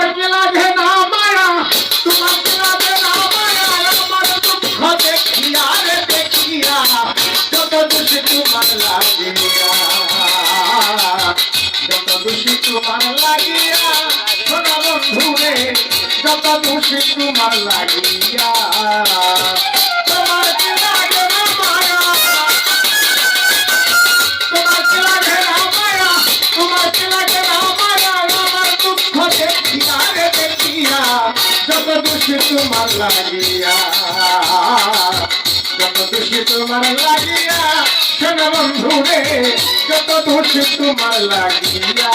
তোমাকে লাগে না মায়া, তোমাকে লাগে না মায়া, আমার দুঃখ দেখিয়া রে দেখিয়া যত দোষী তোমার লাগিয়া, যত দোষী তোমার লাগিয়া, সোনা বন্ধু রে যত দোষী তোমার লাগিয়া। তোমার কি লাগে না মায়া, তোমার কি লাগে না মায়া, তোমার কি লাগে না মায়া, আমার দুঃখ দেখিয়া রে দেখিয়া যত দোষী তোমার লাগিয়া, যত দোষী তোমার লাগিয়া, সোনা বন্ধু রে যত দোষী তোমার লাগিয়া।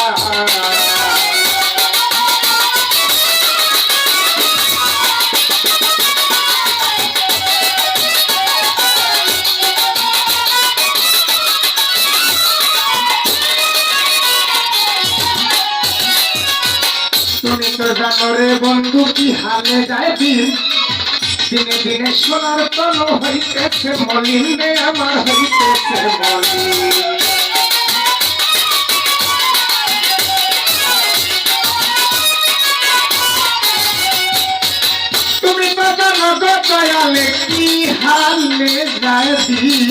তুমি তো জানো রে বন্ধু কি হালে যায় দিন, দিনে দিনে সোনার তন হইতেছে মলিন রে আমার হইতেছে মলিন। তুমি তো জানো গো দয়ালে কি হালে যায় দিন,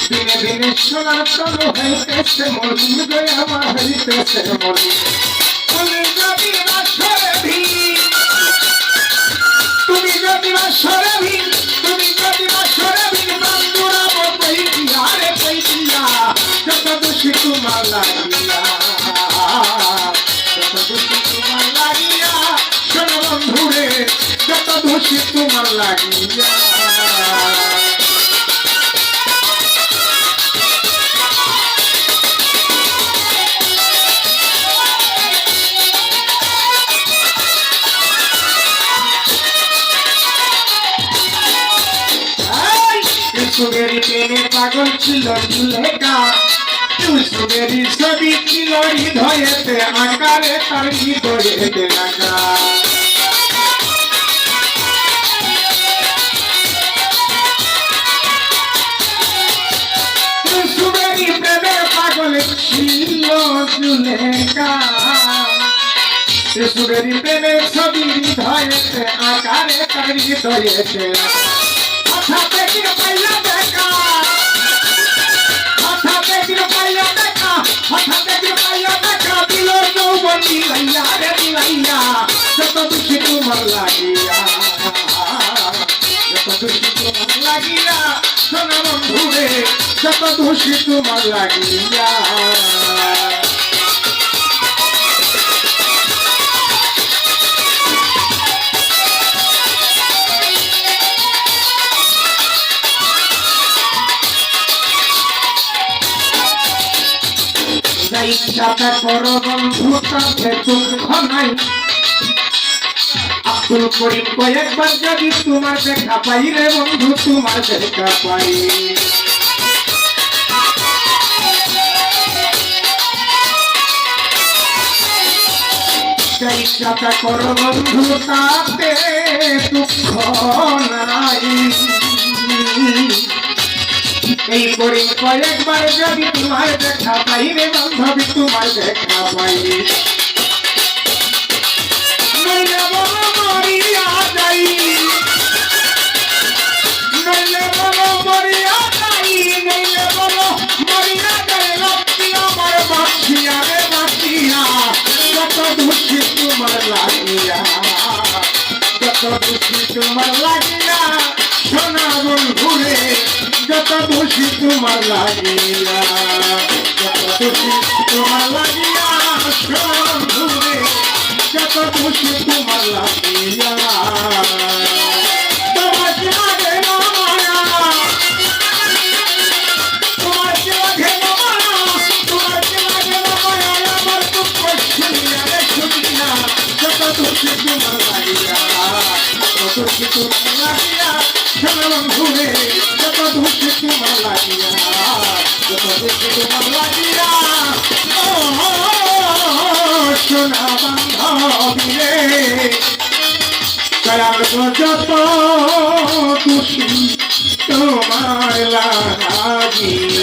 দিনে দিনে সোনার তন হইতেছে মলিন রে আমার হইতেছে মলিন। তুমি যদি বাসরে ভিড়, তুমি যদি বাসরে ভিড়, তুমি যদি বাসরে ভিড় বন্ধুরা বই দিয়া রে বই দিয়া যত দোষী তোমার লাগিয়া, যত দোষী তোমার লাগিয়া, শোনো বন্ধু রে যত দোষী তোমার লাগিয়া। সুগেরি প্রেমে পাগল ছিল লেখা, সুগেরি ছবি ছিল হৃদয়েতে আকারে তার হৃদয়েতে লাগা। সুগেরি প্রেমে পাগল ছিল লেখা, সুগেরি প্রেমে ছবি হৃদয়েতে আকারে তার হৃদয়েতে লাগা। হঠাৎ একদিন পাইয়া দেখা, হঠাৎ একদিন পাইয়া দেখা, হঠাৎ একদিন পাইয়া দেখা দিল যৌবন দিলাইয়া রে দিলাইয়া যত দোষী তোমার লাগিয়া, যত দোষী তোমার লাগিয়া, সোনা বন্ধু রে যত দোষী তোমার লাগিয়া। ইচ্ছাটা করো বন্ধু তাতে দুঃখ নাই, আব্দুল করিম কয়েকবার যদি তোমার দেখা পাই রে বন্ধু তোমার দেখা পাই। ইচ্ছাটা করো বন্ধু তাতে দুঃখ নাই, এই করিম কয়েকবার যদি তোমার দেখা পাই রে বান্ধবী তোমার দেখা পাই। নইলে বলো মরিয়া যাই, নইলে বলো মরিয়া যাই, নইলে বলো মরিয়া যাই লক্ষ্মী আমার বাঁচিয়া রে বাঁচিয়া যত দোষী তোমার লাগিয়া, যত দোষী তোমার লাগিয়া, সোনা বন্ধু রে যত দোষী তোমার লাগিয়া, যত দোষী তোমার লাগিয়া, সোনা বন্ধু রে যত দোষী তোমার লাগিয়া। তোমার কি লাগে না মায়া, তোমার কি লাগে না মায়া, তোমার কি লাগে না মায়া, আমার দুঃখ শুনিয়া রে শুনিয়া যত দোষী তোমার লাগিয়া, যত দোষী তোমার লাগিয়া, সোনা বন্ধু রে যত দোষী তোমার লাগিয়া, যত দোষী তোমার লাগিয়া। সোনা বান্ধবী রে দয়াল গো যত দোষী তোমার লাগিয়া।